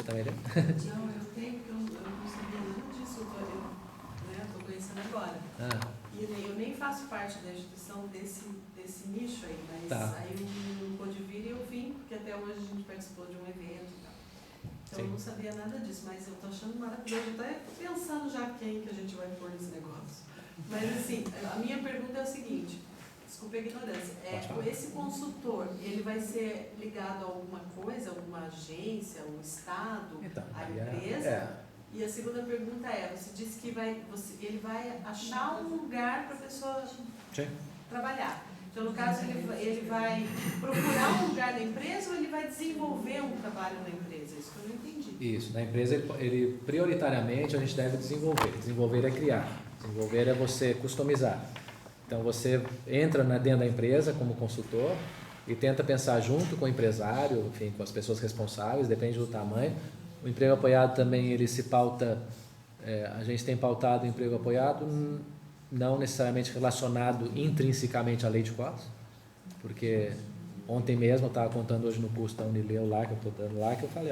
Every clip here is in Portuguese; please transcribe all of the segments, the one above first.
também, né? Não, eu tenho, porque eu não sabia nada disso, eu tô conhecendo agora. E eu nem faço parte da instituição desse nicho aí, mas aí não pôde vir e eu vim, porque até hoje a gente participou de um evento e tal. Então eu não sabia nada disso, mas eu tô achando maravilhoso. Eu tô até pensando já quem que a gente vai pôr nesse negócio. Mas assim, a minha pergunta é o seguinte, desculpa a ignorância, esse consultor, ele vai ser ligado a alguma coisa, alguma agência, um estado, a empresa? E a segunda pergunta você disse que ele vai achar um lugar para a pessoa trabalhar. Então, no caso, ele vai procurar um lugar na empresa ou ele vai desenvolver um trabalho na empresa? Isso que eu não entendi. Isso, na empresa ele prioritariamente a gente deve desenvolver. Desenvolver é criar, desenvolver é você customizar. Então você entra dentro da empresa como consultor e tenta pensar junto com o empresário, enfim, com as pessoas responsáveis, depende do tamanho. O emprego apoiado também ele se pauta, a gente tem pautado o emprego apoiado não necessariamente relacionado intrinsecamente à lei de cotas, porque ontem mesmo eu estava contando hoje no curso da Unileu lá, que eu estou dando lá, que eu falei,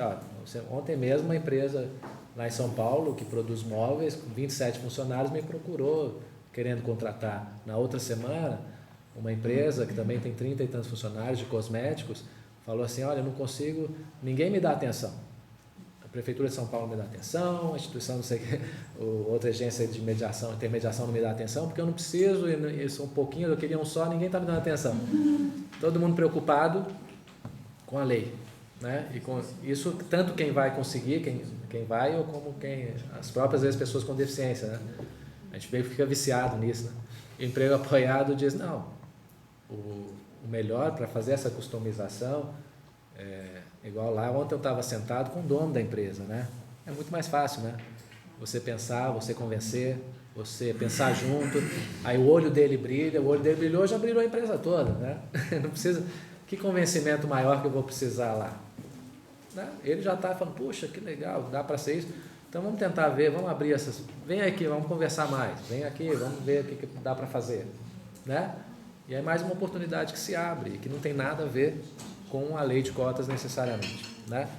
ontem mesmo uma empresa lá em São Paulo que produz móveis, com 27 funcionários, me procurou querendo contratar. Na outra semana, uma empresa que também tem 30 e tantos funcionários de cosméticos, falou assim, olha, eu não consigo, ninguém me dá atenção. A Prefeitura de São Paulo não me dá atenção, a instituição, não sei o que, outra agência de mediação, intermediação não me dá atenção, porque eu não preciso, eu sou um pouquinho, eu queria um só, ninguém está me dando atenção. Todo mundo preocupado com a lei, né? E com isso, tanto quem vai conseguir, quem vai, ou como as próprias vezes, pessoas com deficiência, né? A gente fica viciado nisso, né? O emprego apoiado diz, não, o melhor para fazer essa customização igual lá, ontem eu estava sentado com o dono da empresa, né? É muito mais fácil, né? Você pensar, você convencer, você pensar junto, aí o olho dele brilhou, já brilhou a empresa toda, né? Não precisa, que convencimento maior que eu vou precisar lá? Né? Ele já está falando, puxa, que legal, dá para ser isso. Então vamos tentar ver, vamos abrir essas, vem aqui, vamos conversar mais, vem aqui, vamos ver o que dá para fazer, né? E é mais uma oportunidade que se abre, que não tem nada a ver com a lei de cotas necessariamente, né?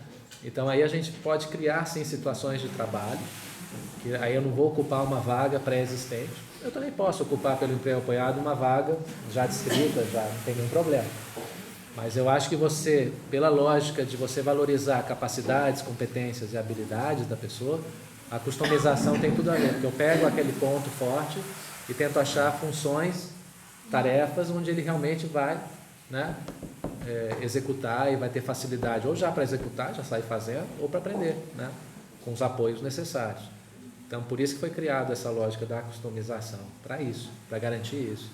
Então aí a gente pode criar sim situações de trabalho, que aí eu não vou ocupar uma vaga pré-existente, eu também posso ocupar pelo emprego apoiado uma vaga já descrita, já não tem nenhum problema. Mas eu acho que você, pela lógica de você valorizar capacidades, competências e habilidades da pessoa, a customização tem tudo a ver, porque eu pego aquele ponto forte e tento achar funções, tarefas onde ele realmente vai, né, executar e vai ter facilidade, ou já para executar, já sair fazendo, ou para aprender, né, com os apoios necessários. Então, por isso que foi criada essa lógica da customização, para isso, para garantir isso.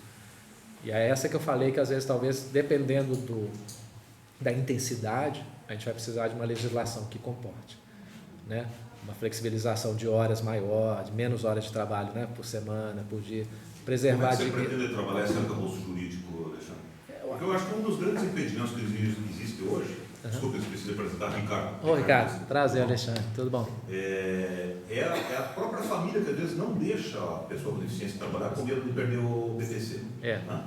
E é essa que eu falei que às vezes, talvez, dependendo da intensidade, a gente vai precisar de uma legislação que comporte, né, uma flexibilização de horas maior, de menos horas de trabalho, né, por semana, por dia, preservar... Como é que você pretende trabalhar esse arcabouço jurídico, Alexandre? Porque eu acho que um dos grandes impedimentos que existe hoje, desculpa, eu esqueci de apresentar, Ricardo. Ô, Ricardo, prazer, Alexandre, tudo bom? É a própria família que às vezes não deixa a pessoa com deficiência trabalhar com medo de perder o BPC. Né?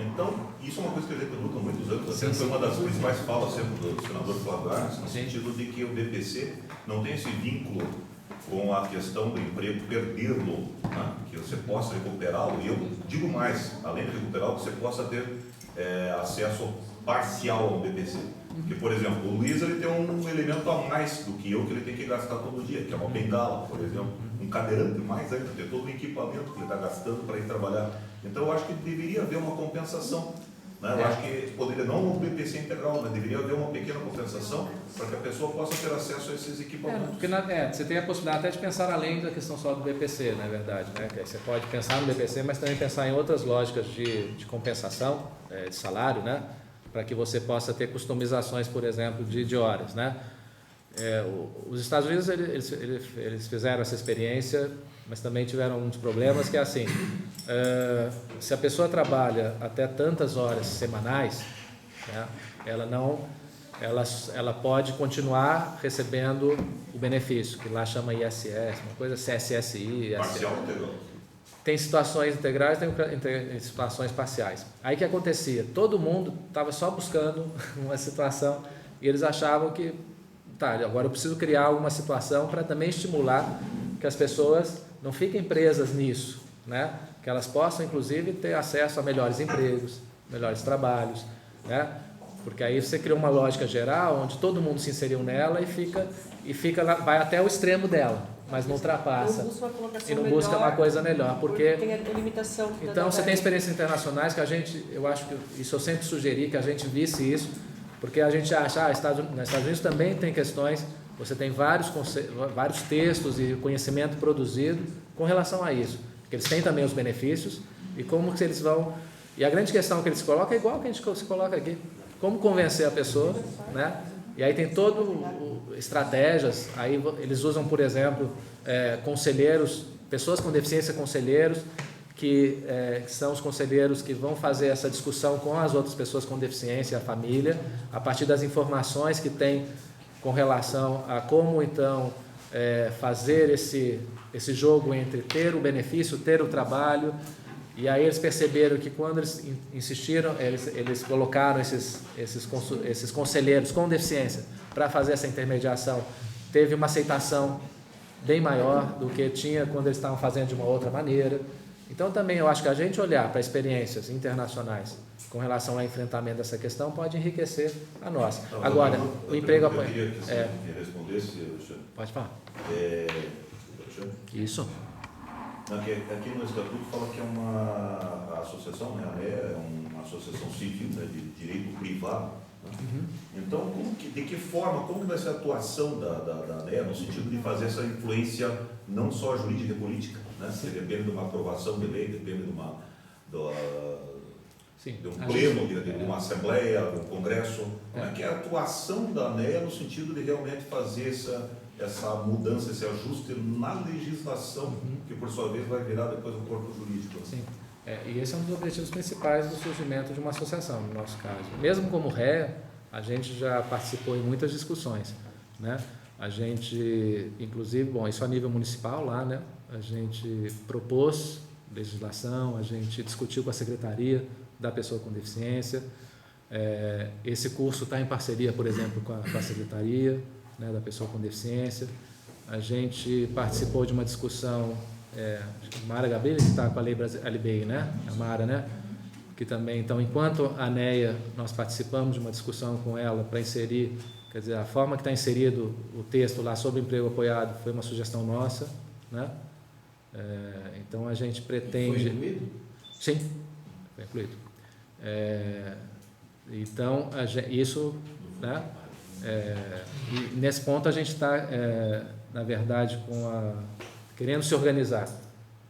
Então, isso é uma coisa que a gente luta há muitos anos, até foi uma das principais falas sempre do senador Flávio Arnes, no sentido de que o BPC não tem esse vínculo com a questão do emprego, perdê-lo, né? Que você possa recuperá-lo, e eu digo mais, além de recuperá-lo, que você possa ter acesso parcial ao BPC. Porque, por exemplo, o Luiz ele tem um elemento a mais do que eu, que ele tem que gastar todo dia, que é uma bengala, por exemplo, um cadeirante mais ainda, tem todo o equipamento que ele está gastando para ir trabalhar. Então, eu acho que deveria haver uma compensação. Né? Eu acho que poderia, não no BPC integral, mas deveria haver uma pequena compensação para que a pessoa possa ter acesso a esses equipamentos. Porque você tem a possibilidade até de pensar além da questão só do BPC, na verdade, né? Que aí você pode pensar no BPC, mas também pensar em outras lógicas de compensação de salário, né? Para que você possa ter customizações, por exemplo, de horas, né? Os Estados Unidos eles fizeram essa experiência, mas também tiveram uns problemas que é assim, se a pessoa trabalha até tantas horas semanais, né, ela pode continuar recebendo o benefício, que lá chama ISS, uma coisa CSSI. Parcial ou integral? Tem situações integrais, tem situações parciais. Aí o que acontecia? Todo mundo estava só buscando uma situação e eles achavam que tá, agora eu preciso criar alguma situação para também estimular que as pessoas não fiquem presas nisso, né? Que elas possam, inclusive, ter acesso a melhores empregos, melhores trabalhos, né? Porque aí você cria uma lógica geral onde todo mundo se inseriu nela e vai até o extremo dela, mas não ultrapassa e não busca uma coisa melhor, porque tem a limitação. Então você tem experiências internacionais que eu acho que isso eu sempre sugeri que a gente visse isso, porque a gente acha, nos Estados Unidos também tem questões, você tem vários textos e conhecimento produzido com relação a isso, porque eles têm também os benefícios e como que eles vão, e a grande questão que eles colocam é igual que a gente se coloca aqui, como convencer a pessoa, né? E aí tem estratégias, aí eles usam, por exemplo, conselheiros, pessoas com deficiência, conselheiros, que são os conselheiros que vão fazer essa discussão com as outras pessoas com deficiência, a família, a partir das informações que tem com relação a como, então, fazer esse jogo entre ter o benefício, ter o trabalho. E aí eles perceberam que quando eles insistiram, eles colocaram esses conselheiros com deficiência para fazer essa intermediação, teve uma aceitação bem maior do que tinha quando eles estavam fazendo de uma outra maneira. Então também eu acho que a gente olhar para experiências internacionais com relação ao enfrentamento dessa questão pode enriquecer a nossa. Agora, o emprego apoiado. Eu queria que você respondesse, Alexandre. Pode falar. Alexandre? Isso. Aqui no Estatuto fala que é uma associação, né? É uma associação civil, né? De direito privado. Né? Uhum. Então, de que forma, como vai ser a atuação da ANEA no sentido de fazer essa influência não só jurídica e política, né? Se depende de uma aprovação de lei, depende de um pleno, de uma assembleia, de um congresso. Como é que é a atuação da ANEA no sentido de realmente fazer essa mudança, esse ajuste na legislação, que por sua vez vai virar depois um corpo jurídico? Sim. E esse é um dos objetivos principais do surgimento de uma associação, no nosso caso. Mesmo como REA, a gente já participou em muitas discussões, né? A gente, inclusive, isso a nível municipal lá, né? A gente propôs legislação, a gente discutiu com a Secretaria da Pessoa com Deficiência. Esse curso está em parceria, por exemplo, com a Secretaria, né, da Pessoa com Deficiência. A gente participou de uma discussão, a Mara Gabriel, que está com a Lei LBI, né? A Mara, né? Que também, então, enquanto a ANEA, nós participamos de uma discussão com ela para inserir, quer dizer, a forma que está inserido o texto lá sobre emprego apoiado foi uma sugestão nossa, né? Então, a gente pretende... Foi incluído? Sim, foi incluído. Então, isso, né? E nesse ponto a gente está, na verdade, querendo se organizar,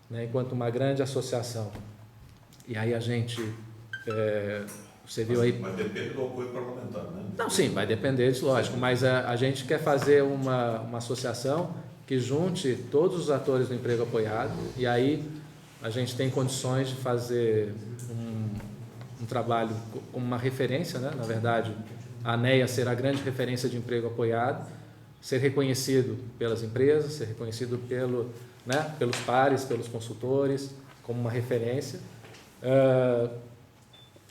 né, enquanto uma grande associação. E aí a gente, você viu aí... Mas depende do apoio parlamentar, né? Não, sim, vai depender disso, lógico, mas a gente quer fazer uma associação que junte todos os atores do emprego apoiado, e aí a gente tem condições de fazer um trabalho como uma referência, né? Na verdade, a ANEA ser a grande referência de emprego apoiado, ser reconhecido pelas empresas, ser reconhecido pelos pares, pelos consultores, como uma referência.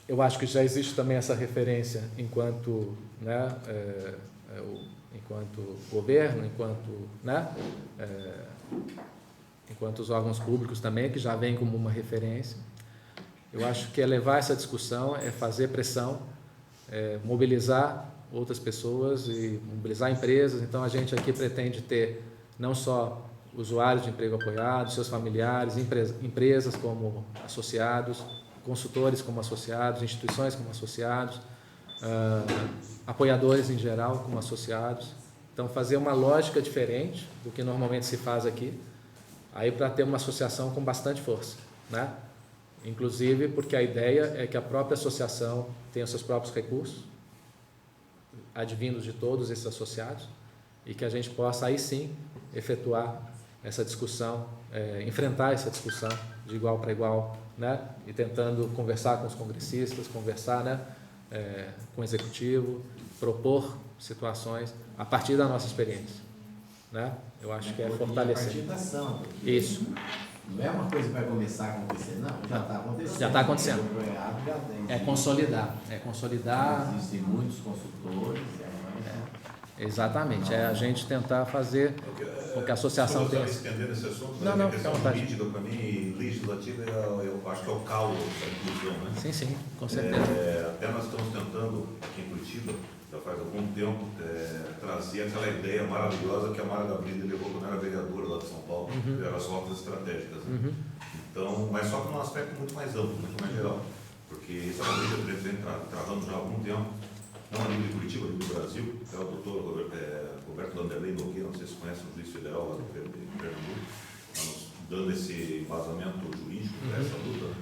Eu acho que já existe também essa referência enquanto, né, enquanto governo, enquanto os órgãos públicos também, que já vêm como uma referência. Eu acho que é levar essa discussão, é fazer pressão, mobilizar outras pessoas e mobilizar empresas. Então a gente aqui pretende ter não só usuários de emprego apoiado, seus familiares, empresas como associados, consultores como associados, instituições como associados, apoiadores em geral como associados. Então fazer uma lógica diferente do que normalmente se faz aqui, aí para ter uma associação com bastante força, né? Inclusive porque a ideia é que a própria associação tenha seus próprios recursos, advindos de todos esses associados, e que a gente possa aí sim efetuar essa discussão, enfrentar essa discussão de igual para igual, né? E tentando conversar com os congressistas, conversar, né, com o executivo, propor situações a partir da nossa experiência, né? Eu acho que é fortalecer. A partir da ação. Isso. Não é uma coisa que vai começar a acontecer, não. Já está acontecendo. Já está acontecendo. Já tem. É consolidar. Existem muitos consultores. Exatamente, é a gente tentar fazer com que a associação tenha... estender esse assunto, não, a questão política, para mim, legislativa, eu acho que é o calo da inclusão, né? Sim, com certeza. Até nós estamos tentando, aqui em Curitiba, já faz algum tempo, trazer aquela ideia maravilhosa que a Mara Gabrilli levou quando era vereadora lá de São Paulo, que eram as rotas estratégicas. Né? Então, mas só que num aspecto muito mais amplo, muito mais geral, porque isso é uma briga que vem travando já há algum tempo, não a nível de Curitiba, a nível do Brasil, é o doutor Roberto Vanderlei Nogueira, não sei se conhece, o juiz federal lá do Pernambuco, nos dando esse embasamento jurídico para essa luta,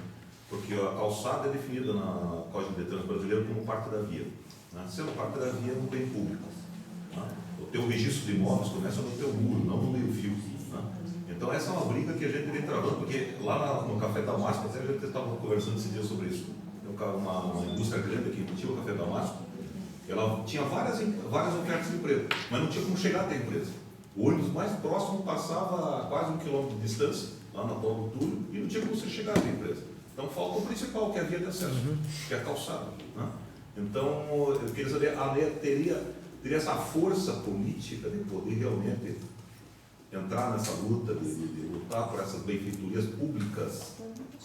porque a calçada é definida na Código de Trânsito Brasileiro como parte da via. Né? Sendo parte da via, é um bem público. Né? O teu registro de imóveis começa no teu muro, não no meio-fio. Né? Então, essa é uma briga que a gente vem travando, porque lá no Café Damasco, até a gente estava conversando esse dia sobre isso. Tem uma indústria grande aqui em Curitiba, o Café Damasco, ela tinha várias ofertas de emprego, mas não tinha como chegar até a empresa. O ônibus mais próximo passava a quase 1 quilômetro de distância, lá na Paulo Túlio, e não tinha como você chegar até a empresa. Então, falta o principal, que é a via de acesso, que é a calçada. Né? Então, eu queria saber, a lei teria essa força política de poder realmente entrar nessa luta, de lutar por essas benfeitorias públicas,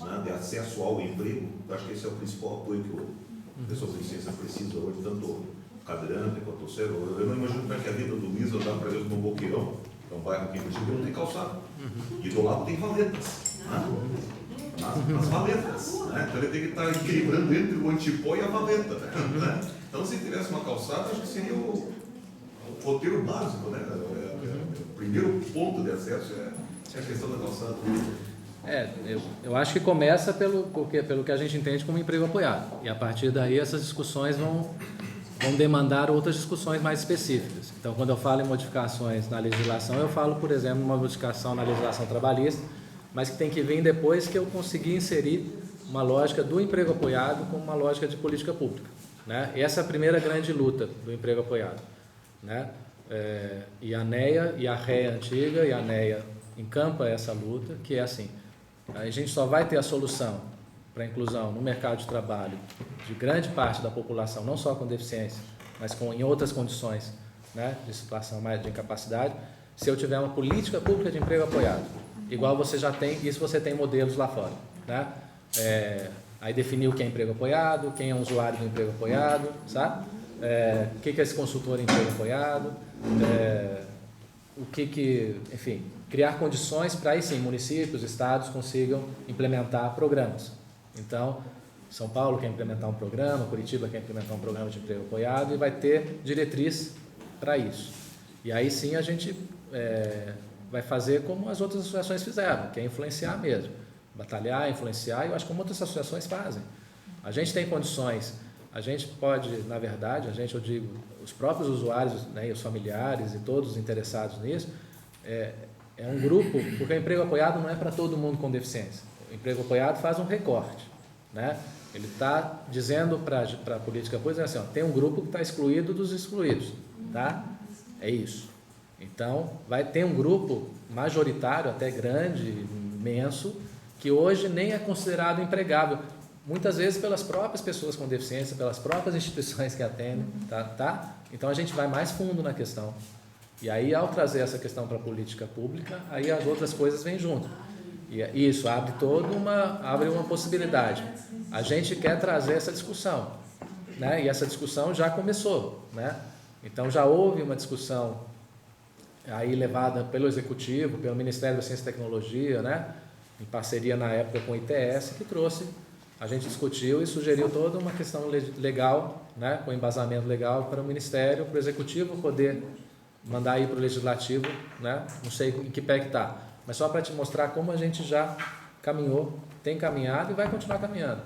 né, de acesso ao emprego. Eu acho que esse é o principal apoio que a pessoa com deficiência precisa hoje, tanto o cadeirante quanto o cego. Eu não imagino como é que a vida do Luiz andar, por exemplo, no Boqueirão, que é um bairro aqui em Curitiba, não tem calçado. E do lado tem valetas. Né? As valetas. Né? Então ele tem que estar equilibrando entre o antipó e a valeta. Né? Então, se tivesse uma calçada, acho que seria o roteiro básico. Né? O primeiro ponto de acesso é a questão da calçada. Eu acho que começa pelo que a gente entende como emprego apoiado. E a partir daí essas discussões vão demandar outras discussões mais específicas. Então, quando eu falo em modificações na legislação, eu falo, por exemplo, uma modificação na legislação trabalhista, mas que tem que vir depois que eu conseguir inserir uma lógica do emprego apoiado como uma lógica de política pública. Né? E essa é a primeira grande luta do emprego apoiado. Né? E a ANEA e a REA antiga e a ANEA encampa essa luta, que é assim, a gente só vai ter a solução para a inclusão no mercado de trabalho de grande parte da população, não só com deficiência, mas em outras condições, né, de situação mais de incapacidade, se eu tiver uma política pública de emprego apoiado, igual você já tem, isso você tem modelos lá fora. Né? Aí definir o que é emprego apoiado, quem é um usuário do emprego apoiado, sabe? O que é esse consultor em emprego apoiado, enfim, criar condições para aí sim municípios, estados consigam implementar programas. Então, São Paulo quer implementar um programa, Curitiba quer implementar um programa de emprego apoiado e vai ter diretriz para isso. E aí sim a gente vai fazer como as outras associações fizeram, que é influenciar mesmo, batalhar, influenciar, e eu acho que como outras associações fazem. A gente tem condições, a gente pode, na verdade, eu digo, os próprios usuários, né, e os familiares e todos os interessados nisso, é um grupo, porque o emprego apoiado não é para todo mundo com deficiência. O emprego apoiado faz um recorte. Né? Ele está dizendo para a política pública assim, tem um grupo que está excluído dos excluídos. Tá? É isso. Então, vai ter um grupo majoritário, até grande, imenso, que hoje nem é considerado empregável. Muitas vezes pelas próprias pessoas com deficiência, pelas próprias instituições que atendem. Tá? Então, a gente vai mais fundo na questão. E aí, ao trazer essa questão para a política pública, aí as outras coisas vêm junto. E isso abre uma possibilidade. A gente quer trazer essa discussão, né? E essa discussão já começou, né? Então, já houve uma discussão aí levada pelo Executivo, pelo Ministério da Ciência e Tecnologia, né? Em parceria na época com o ITS, que trouxe, a gente discutiu e sugeriu toda uma questão legal, né? Com embasamento legal para o Ministério, para o Executivo poder mandar aí para o Legislativo, né? Não sei em que pé que está, mas só para te mostrar como a gente já caminhou, tem caminhado e vai continuar caminhando.